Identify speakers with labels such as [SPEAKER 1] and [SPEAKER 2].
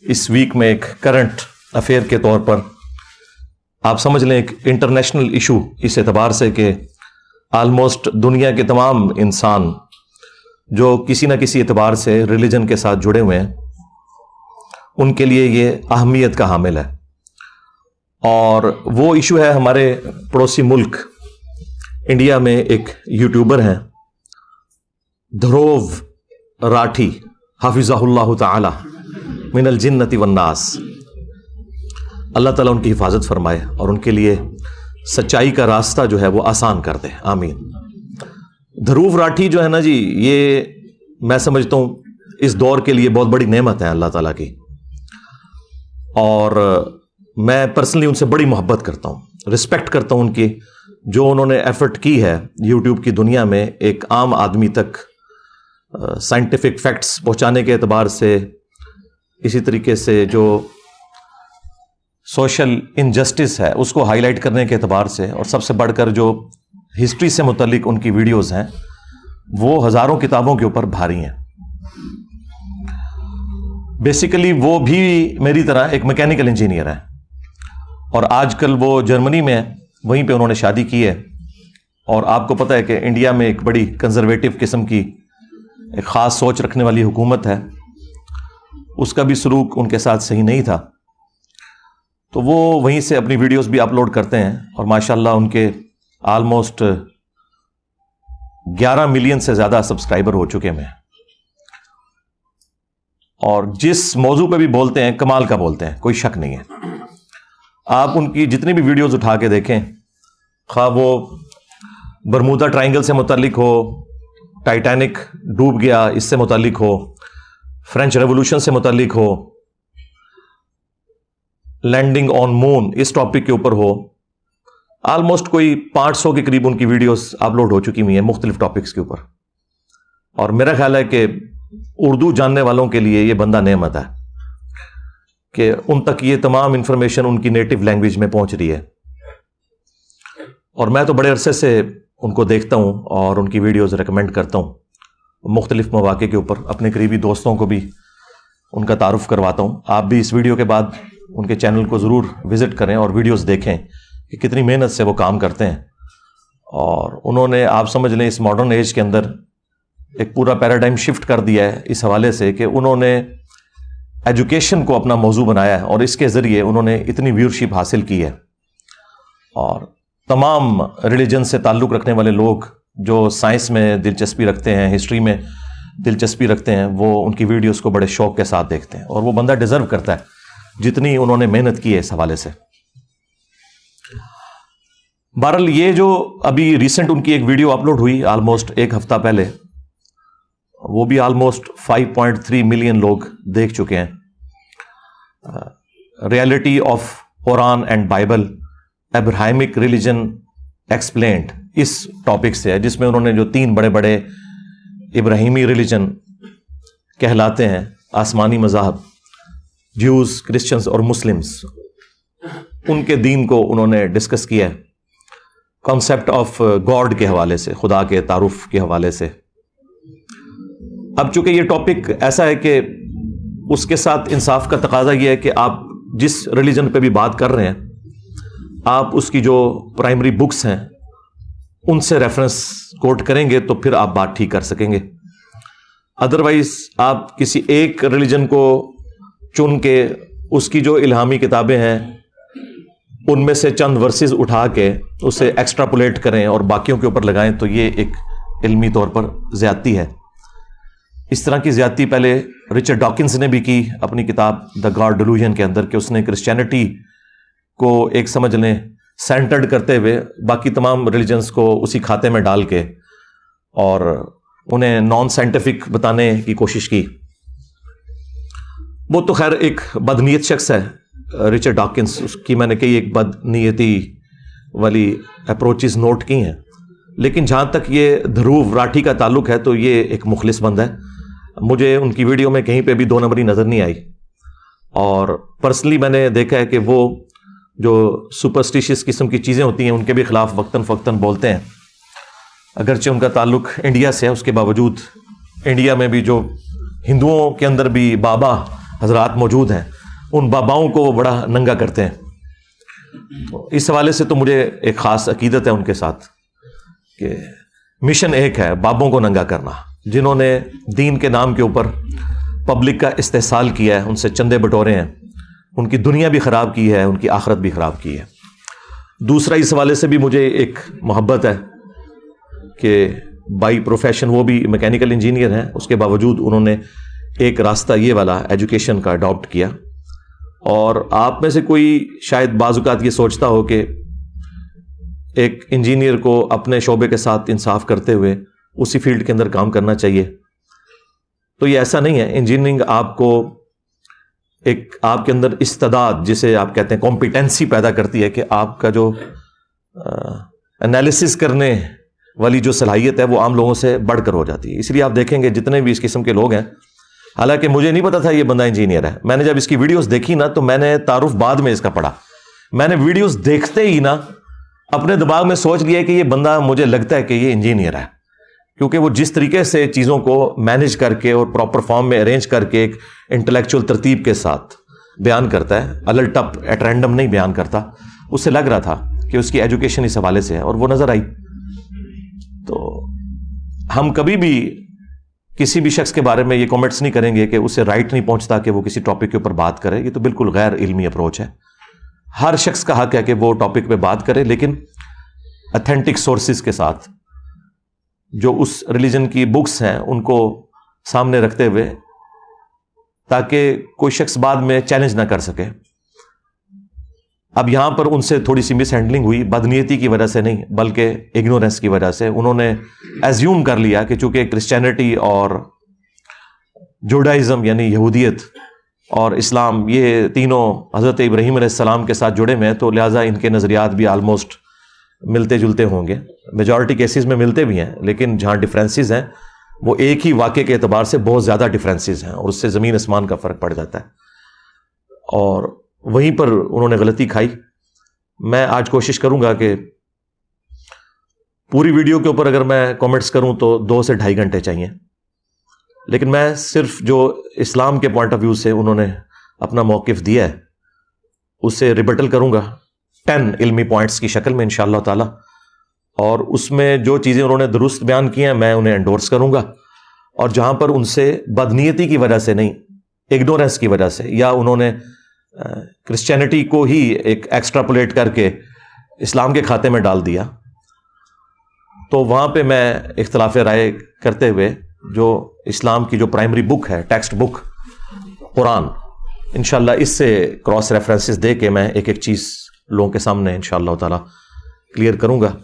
[SPEAKER 1] इस वीक में एक करंट अफेयर के तौर पर आप समझ लें, एक इंटरनेशनल इशू इस एतबार से कि आलमोस्ट दुनिया के तमाम इंसान जो किसी न किसी एतबार से रिलीजन के साथ जुड़े हुए हैं, उनके लिए ये अहमियत का हामिल है। और वो इशू है हमारे पड़ोसी मुल्क इंडिया में एक यूट्यूबर हैं ध्रुव राठी हाफिज़हुल्लाह ताला मिनल जिन्नति वन्नास। अल्लाह ताला उनकी हिफाजत फरमाए और उनके लिए सच्चाई का रास्ता जो है वो आसान कर दे, आमीन। ध्रुव राठी जो है ना जी, ये मैं समझता हूँ इस दौर के लिए बहुत बड़ी नेमत है अल्लाह ताला की, और मैं पर्सनली उनसे बड़ी मोहब्बत करता हूँ, रिस्पेक्ट करता हूँ उनकी, जो उन्होंने एफर्ट की है यूट्यूब की दुनिया में एक आम आदमी तक साइंटिफिक फैक्ट्स पहुँचाने के एतबार से, इसी तरीके से जो सोशल इनजस्टिस है उसको हाईलाइट करने के एतबार से, और सबसे बढ़कर जो हिस्ट्री से मुतल्लिक उनकी वीडियोस हैं वो हज़ारों किताबों के ऊपर भारी हैं। बेसिकली वो भी मेरी तरह एक मैकेनिकल इंजीनियर है और आजकल वो जर्मनी में है, वहीं पे उन्होंने शादी की है। और आपको पता है कि इंडिया में एक बड़ी कंजर्वेटिव किस्म की एक ख़ास सोच रखने वाली हुकूमत है, उसका भी सलूक उनके साथ सही नहीं था, तो वो वहीं से अपनी वीडियोस भी अपलोड करते हैं और माशाल्लाह उनके आलमोस्ट 11 मिलियन से ज़्यादा सब्सक्राइबर हो चुके हैं। और जिस मौजू पे भी बोलते हैं कमाल का बोलते हैं, कोई शक नहीं है। आप उनकी जितनी भी वीडियोस उठा के देखें, खा वो बरमूदा ट्रायंगल से मुतल्लिक हो, टाइटैनिक डूब गया इससे मुतल्लिक हो, फ्रेंच रेवोल्यूशन से मुतल्लिक हो, लैंडिंग ऑन मून इस टॉपिक के ऊपर हो, आलमोस्ट कोई 500 के करीब उनकी वीडियोस अपलोड हो चुकी हुई हैं मुख्तलिफ टॉपिक्स के ऊपर। और मेरा ख्याल है कि उर्दू जानने वालों के लिए ये बंदा नेमत है कि उन तक ये तमाम इंफॉर्मेशन उनकी नेटिव लैंग्वेज में पहुंच रही है। और मैं तो बड़े अरसे से उनको देखता हूं और उनकी वीडियोस रिकमेंड करता हूं मुख्तलिफ मौके के ऊपर, अपने करीबी दोस्तों को भी उनका तारुफ करवाता हूं। आप भी इस वीडियो के बाद उनके चैनल को ज़रूर विज़िट करें और वीडियोस देखें कि कितनी मेहनत से वो काम करते हैं। और उन्होंने, आप समझ लें, इस मॉडर्न एज के अंदर एक पूरा पैराडाइम शिफ्ट कर दिया है इस हवाले से कि उन्होंने एजुकेशन को अपना मौजू बनाया है और इसके ज़रिए उन्होंने इतनी व्यूअरशिप हासिल की है। और तमाम रिलीजन से ताल्लुक़ रखने वाले लोग जो साइंस में दिलचस्पी रखते हैं, हिस्ट्री में दिलचस्पी रखते हैं, वो उनकी वीडियोस को बड़े शौक़ के साथ देखते हैं। और वो बंदा डिज़र्व करता है जितनी उन्होंने मेहनत की है इस हवाले से। बहरहाल ये जो अभी रिसेंट उनकी एक वीडियो अपलोड हुई ऑलमोस्ट एक हफ्ता पहले, वो भी ऑलमोस्ट 5.3 मिलियन लोग देख चुके हैं। Reality of Quran and Bible Abrahamic religion explained इस टॉपिक से है, जिसमें उन्होंने जो 3 बड़े बड़े इब्राहिमी रिलीजन कहलाते हैं, आसमानी मज़हब, ज्यूज, क्रिश्चियंस और मुस्लिम्स, उनके दीन को उन्होंने डिस्कस किया है कॉन्सेप्ट ऑफ गॉड के हवाले से, खुदा के तारुफ के हवाले से। अब चूंकि ये टॉपिक ऐसा है कि उसके साथ इंसाफ का तकाजा ये है कि आप जिस रिलीजन पे भी बात कर रहे हैं, आप उसकी जो प्राइमरी बुक्स हैं उनसे रेफरेंस कोट करेंगे तो फिर आप बात ठीक कर सकेंगे। अदरवाइज आप किसी एक रिलीजन को चुन के उसकी जो इल्हामी किताबें हैं उनमें से चंद वर्सेस उठा के उसे एक्स्ट्रापोलेट करें और बाकियों के ऊपर लगाएं, तो ये एक इल्मी तौर पर ज़्यादती है। इस तरह की ज़्यादती पहले रिचर्ड डॉकिंस ने भी की अपनी किताब द गॉड डिल्यूजन के अंदर, कि उसने क्रिश्चियनिटी को एक समझ लें सेंटर्ड करते हुए बाकी तमाम रिलीजन्स को उसी खाते में डाल के और उन्हें नॉन साइंटिफिक बताने की कोशिश की। वो तो खैर एक बदनीयत शख्स है रिचर्ड डॉकिंस, उसकी मैंने कई एक बदनीयती वाली अप्रोचेस नोट की हैं, लेकिन जहाँ तक ये ध्रुव राठी का ताल्लुक है तो ये एक मुखलिस बंदा है। मुझे उनकी वीडियो में कहीं पे भी 2 नंबरी नज़र नहीं आई। और पर्सनली मैंने देखा है कि वो जो सुपरस्टिशियस किस्म की चीज़ें होती हैं उनके भी ख़िलाफ़ वक्तन फ़क्तन बोलते हैं। अगरचे उनका ताल्लुक इंडिया से है, उसके बावजूद इंडिया में भी जो हिंदुओं के अंदर भी बाबा حضرات موجود ہیں ان باباؤں کو وہ بڑا ننگا کرتے ہیں. تو اس حوالے سے تو مجھے ایک خاص عقیدت ہے ان کے ساتھ کہ مشن ایک ہے بابوں کو ننگا کرنا، جنہوں نے دین کے نام کے اوپر پبلک کا استحصال کیا ہے، ان سے چندے بٹورے ہیں، ان کی دنیا بھی خراب کی ہے، ان کی آخرت بھی خراب کی ہے. دوسرا اس حوالے سے بھی مجھے ایک محبت ہے کہ بائی پروفیشن وہ بھی میکینیکل انجینئر ہیں، اس کے باوجود انہوں نے ایک راستہ یہ والا ایجوکیشن کا اڈاپٹ کیا. اور آپ میں سے کوئی شاید بعض اوقات یہ سوچتا ہو کہ ایک انجینئر کو اپنے شعبے کے ساتھ انصاف کرتے ہوئے اسی فیلڈ کے اندر کام کرنا چاہیے، تو یہ ایسا نہیں ہے. انجینئرنگ آپ کو ایک آپ کے اندر استعداد، جسے آپ کہتے ہیں کمپیٹنسی پیدا کرتی ہے کہ آپ کا جو انالیسس کرنے والی جو صلاحیت ہے وہ عام لوگوں سے بڑھ کر ہو جاتی ہے. اس لیے آپ دیکھیں گے جتنے بھی اس قسم کے لوگ ہیں، حالانکہ مجھے نہیں پتا تھا یہ بندہ انجینئر ہے، میں نے جب اس کی ویڈیوز دیکھی نا تو میں نے تعارف بعد میں اس کا پڑھا. میں نے ویڈیوز دیکھتے ہی نا اپنے دماغ میں سوچ لیا کہ یہ بندہ مجھے لگتا ہے کہ یہ انجینئر ہے، کیونکہ وہ جس طریقے سے چیزوں کو مینج کر کے اور پراپر فارم میں ارینج کر کے ایک انٹلیکچوئل ترتیب کے ساتھ بیان کرتا ہے، الل ٹپ ایٹ رینڈم نہیں بیان کرتا. اس سے لگ رہا تھا کہ اس کی ایجوکیشن اس حوالے سے ہے، اور وہ نظر آئی. تو ہم کبھی بھی کسی بھی شخص کے بارے میں یہ کامنٹس نہیں کریں گے کہ اسے رائٹ نہیں پہنچتا کہ وہ کسی ٹاپک کے اوپر بات کرے. یہ تو بالکل غیر علمی اپروچ ہے. ہر شخص کا حق ہے کہ وہ ٹاپک پہ بات کرے، لیکن اتھینٹک سورسز کے ساتھ، جو اس ریلیجن کی بکس ہیں ان کو سامنے رکھتے ہوئے، تاکہ کوئی شخص بعد میں چیلنج نہ کر سکے. اب یہاں پر ان سے تھوڑی سی مس ہینڈلنگ ہوئی، بدنیتی کی وجہ سے نہیں بلکہ اگنورینس کی وجہ سے. انہوں نے ایزیوم کر لیا کہ چونکہ کرسچینٹی اور جوڈائزم یعنی یہودیت اور اسلام یہ تینوں حضرت ابراہیم علیہ السلام کے ساتھ جڑے ہوئے ہیں، تو لہٰذا ان کے نظریات بھی آلموسٹ ملتے جلتے ہوں گے. میجورٹی کیسز میں ملتے بھی ہیں، لیکن جہاں ڈفرینسز ہیں وہ ایک ہی واقعے کے اعتبار سے بہت زیادہ ڈفرینسز ہیں، اور اس سے زمین آسمان کا فرق پڑ جاتا ہے. اور وہیں پر انہوں نے غلطی کھائی. میں آج کوشش کروں گا کہ پوری ویڈیو کے اوپر اگر میں کامنٹس کروں تو 2 سے 2.5 گھنٹے چاہیے، لیکن میں صرف جو اسلام کے پوائنٹ آف ویو سے انہوں نے اپنا موقف دیا ہے اسے ریبٹل کروں گا 10 علمی پوائنٹس کی شکل میں انشاءاللہ تعالی. اور اس میں جو چیزیں انہوں نے درست بیان کی ہیں میں انہیں انڈورس کروں گا، اور جہاں پر ان سے بدنیتی کی وجہ سے نہیں، اگنورینس کی وجہ سے، یا انہوں نے کرسچینٹی کو ہی ایک ایکسٹراپولیٹ کر کے اسلام کے کھاتے میں ڈال دیا، تو وہاں پہ میں اختلاف رائے کرتے ہوئے جو اسلام کی جو پرائمری بک ہے، ٹیکسٹ بک قرآن، انشاءاللہ اس سے کراس ریفرنسز دے کے میں ایک ایک چیز لوگوں کے سامنے انشاءاللہ تعالی کلیئر کروں گا.